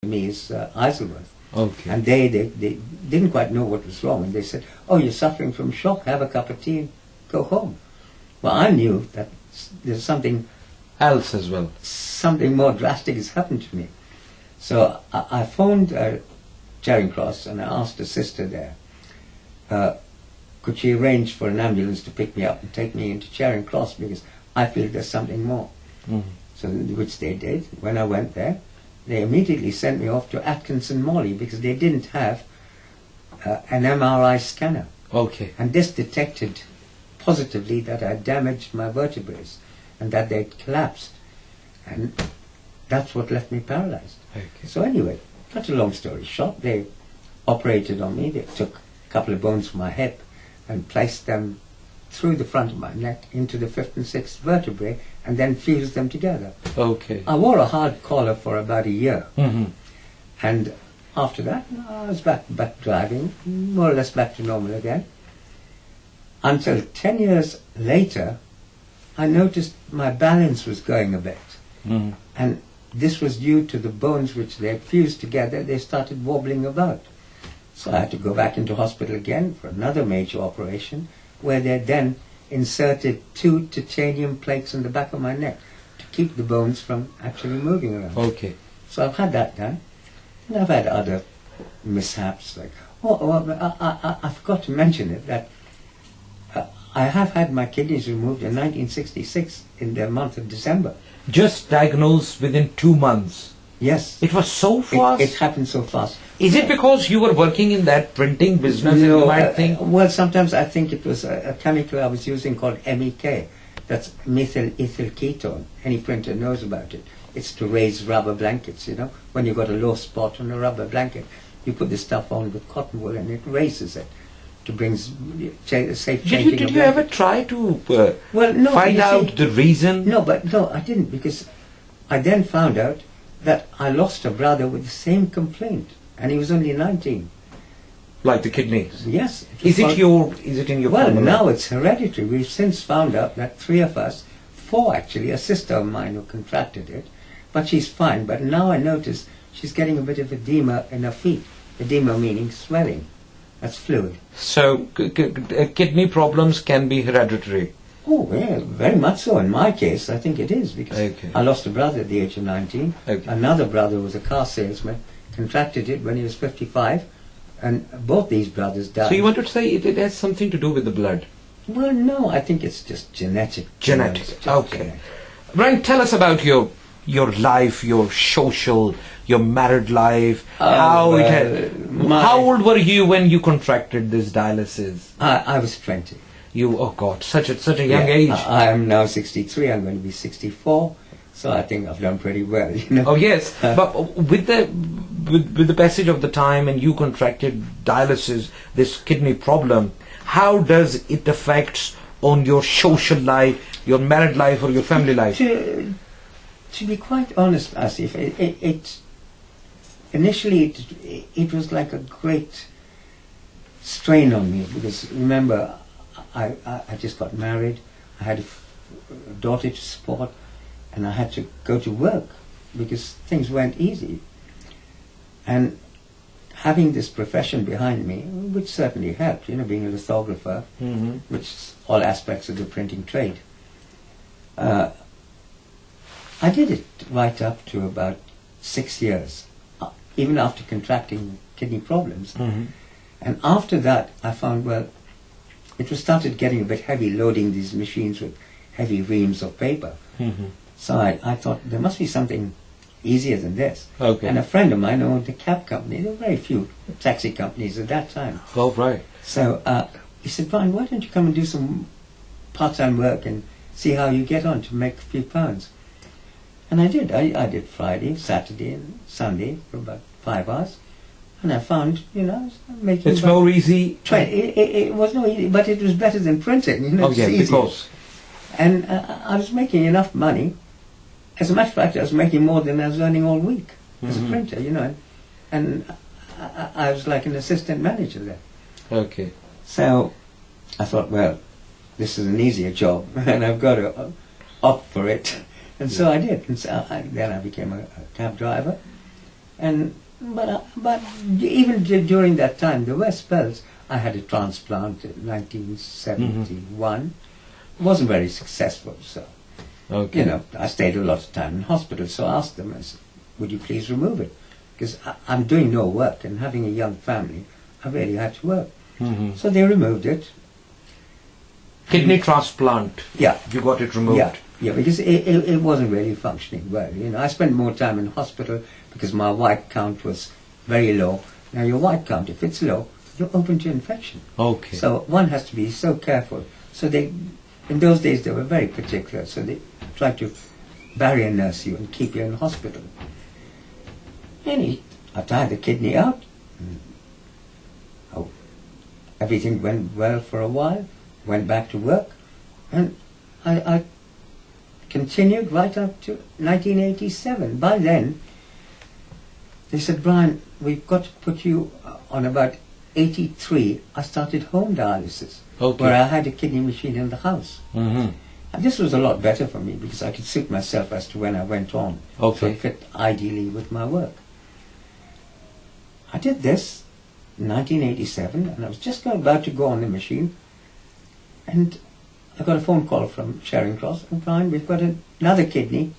me is Isleworth. Okay. And they didn't quite know what was wrong. And they said, oh, you're suffering from shock, have a cup of tea and go home. Well, I knew that there's something else as well. Something more drastic has happened to me. So I phoned Charing Cross and I asked a sister there, could she arrange for an ambulance to pick me up and take me into Charing Cross, because I feel there's something more. Mm-hmm. So, which they did. When I went there, they immediately sent me off to Atkins and Molly, because they didn't have an MRI scanner. Okay. And this detected positively that I damaged my vertebrae and that they'd collapsed. And that's what left me paralyzed. Okay. So anyway, cut a long story short, they operated on me. They took a couple of bones from my hip and placed them through the front of my neck into the 5th and 6th vertebrae and then fused them together. Okay. I wore a hard collar for about a year. Mm-hmm. And after that, I was back driving, more or less back to normal again. Until 10 years later, I noticed my balance was going a bit. Mm-hmm. And this was due to the bones which they had fused together. They started wobbling about. So I had to go back into hospital again for another major operation, where they then inserted 2 titanium plates in the back of my neck to keep the bones from actually moving around. Okay. So I've had that done. And I've had other mishaps, like, I forgot to mention it, that I have had my kidneys removed in 1966 in the month of December. Just diagnosed within 2 months. Yes. It was so fast. It happened so fast. Is it because you were working in that printing business? No, you might think? Well, sometimes I think it was a chemical I was using called MEK. That's methyl ethyl ketone. Any printer knows about it. It's to raise rubber blankets, you know. When you've got a low spot on a rubber blanket, you put this stuff on with cotton wool and it raises it to bring safe changing. Did you ever try to no, find out the reason? No, I didn't, because I then found out that I lost a brother with the same complaint, and he was only 19. Like the kidneys? Yes. Is it in your Well, family? now it's hereditary. We've since found out that 3 of us, 4 actually, a sister of mine who contracted it, but she's fine. But now I notice she's getting a bit of edema in her feet. Edema meaning swelling. That's fluid. So kidney problems can be hereditary? Oh, yeah, very much so. In my case, I think it is, because Okay. I lost a brother at the age of 19. Okay. Another brother was a car salesman, contracted it when he was 55, and both these brothers died. So you want to say it has something to do with the blood? Well, no, I think it's just genetic. Genetic. Just Okay. genetic. Brian, tell us about your life, your social, your married life. How old were you when you contracted this dialysis? I was 20. Oh God, such a young age. I am now 63. I'm going to be 64. So I think I've done pretty well, you know. Oh yes, but with the passage of the time and you contracted dialysis, this kidney problem, how does it affect on your social life, your married life, or your family life? To be quite honest, Asif, initially it was like a great strain on me, because remember, I just got married, I had a daughter to support, and I had to go to work because things weren't easy. And having this profession behind me, which certainly helped, you know, being a lithographer, Mm-hmm. which is all aspects of the printing trade. I did it right up to about 6 years, even after contracting kidney problems. Mm-hmm. And after that, I found, well, it was started getting a bit heavy, loading these machines with heavy reams of paper. Mm-hmm. So I thought there must be something easier than this. Okay. And a friend of mine owned a cab company. There were very few taxi companies at that time. Oh right. So he said, Brian, why don't you come and do some part-time work and see how you get on to make a few pounds? And I did. I did Friday, Saturday and Sunday for about 5 hours. And I found, you know, I was making... It's more easy. It was no easy, but it was better than printing, you know. Oh yeah, because... And I was making enough money. As a matter of fact, I was making more than I was earning all week as a printer, you know. And I was like an assistant manager there. Okay. So I thought, well, this is an easier job, and I've got to opt for it. And so I did. And so then I became a cab driver. And but even during that time, there were spells. I had a transplant in 1971. It wasn't very successful, so Okay. I stayed a lot of time in hospital. So I asked them, I said, "Would you please remove it? Because I'm doing no work, and having a young family, I really had to work." Mhm. So they removed it. Kidney transplant. Yeah. You got it removed. Yeah, because it wasn't really functioning well. I spent more time in hospital because my white count was very low. Now your white count, if it's low, you're open to infection. Okay. So one has to be so careful. So in those days, they were very particular. So they tried to barrier nurse you and keep you in hospital. After I had the kidney out, everything went well for a while. Went back to work, and I continued right up to 1987. By then, they said, "Brian, we've got to put you on." About 83, I started home dialysis, Okay. where I had a kidney machine in the house. Mhm. And this was a lot better for me because I could suit myself as to when I went on. Okay. So it fit ideally with my work. I did this in 1987, and I was just about to go on the machine, and I got a phone call from Charing Cross, and Brian, we've got another kidney.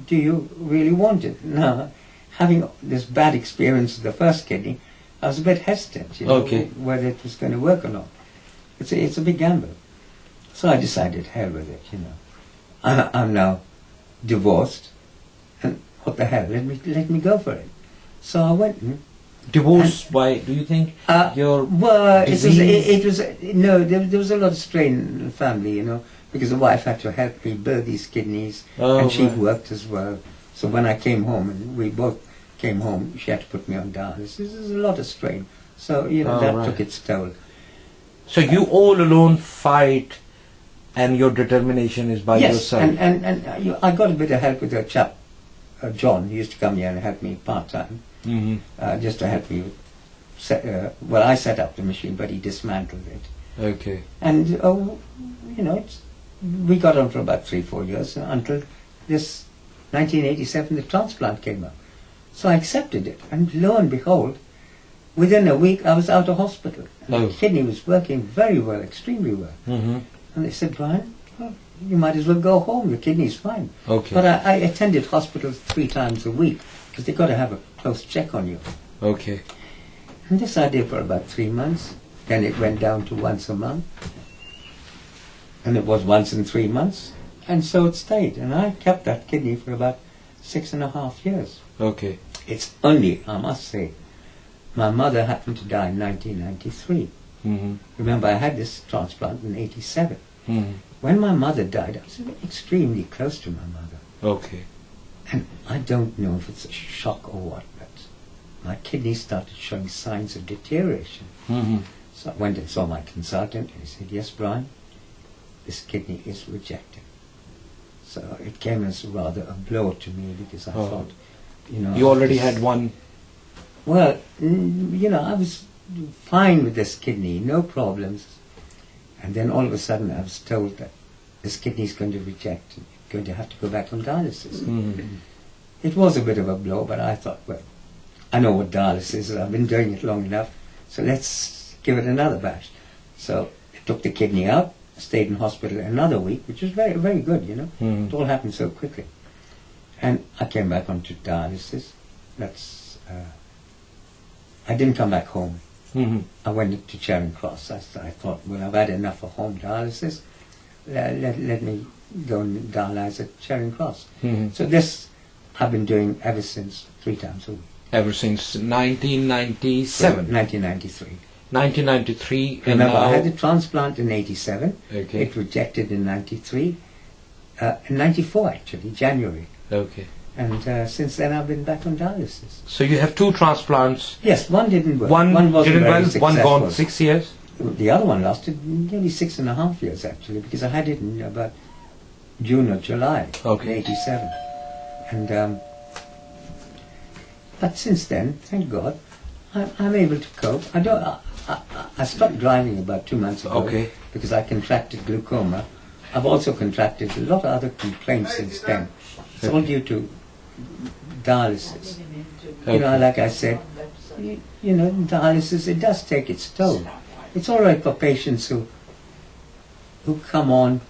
Do you really want it? Now, having this bad experience with the first kidney, I was a bit hesitant, Okay. whether it was going to work or not. It's a big gamble. So I decided, hell with it, I'm now divorced, and what the hell, let me go for it. So I went and Divorce? Why do you think your well, disease? there was a lot of strain in the family, because the wife had to help me build these kidneys, and she right. worked as well. So when I came home, and we both came home, she had to put me on dialysis. There's a lot of strain. So, that right. took its toll. So you all alone fight, and your determination is by Yes, yourself. and I got a bit of help with a chap, John. He used to come here and help me part-time. Mhm. Just to help me I set up the machine, but he dismantled it. Okay. And, we got on for about 3-4 years until this 1987, the transplant came up. So I accepted it, and lo and behold, within a week I was out of hospital. And the kidney was working very well, extremely well. Mhm. And they said, "Brian, you might as well go home, your kidney's fine." Okay. But I attended hospital 3 times a week, because they've got to have a close check on you. Okay. And this I did for about 3 months. Then it went down to once a month. And it was once in 3 months. And so it stayed. And I kept that kidney for about 6.5 years. Okay. It's only, I must say, my mother happened to die in 1993. Mhm. Remember, I had this transplant in 87. Mhm. When my mother died, I was extremely close to my mother. Okay. And I don't know if it's a shock or what, but my kidney started showing signs of deterioration. Mhm. So I went and saw my consultant, and he said, "Yes, Brian, this kidney is rejected." So it came as rather a blow to me, because I thought, You already had one. Well, I was fine with this kidney, no problems. And then all of a sudden I was told that this kidney is going to reject, and you're going to have to go back on dialysis. Mhm. It was a bit of a blow, but I thought, well, I know what dialysis is, I've been doing it long enough, so let's give it another bash. So I took the kidney out, stayed in hospital another week, which was very, very good, Mhm. It all happened so quickly. And I came back onto dialysis. I didn't come back home. Mhm. I went to Charing Cross. I thought, well, I've had enough of home dialysis. Let me go and dialyze at Charing Cross. Mhm. So this I've been doing ever since, 3 times a week. Ever since 1997. 1993. 1993. And Remember, I now, had the transplant in 87. Okay. It rejected in 93. In 94, actually, January. Okay. And since then, I've been back on dialysis. So you have 2 transplants. Yes, one didn't work. One wasn't didn't very well. One successful. gone 6 years. The other one lasted nearly 6.5 years, actually, because I had it in about June or July, Okay. 87. And but since then, thank God, I'm able to cope. I stopped driving about 2 months ago, Okay. because I contracted glaucoma. I've also contracted a lot of other complaints since then. It's all due to dialysis. You know, like I said, you know, dialysis, it does take its toll. It's all right for patients who come on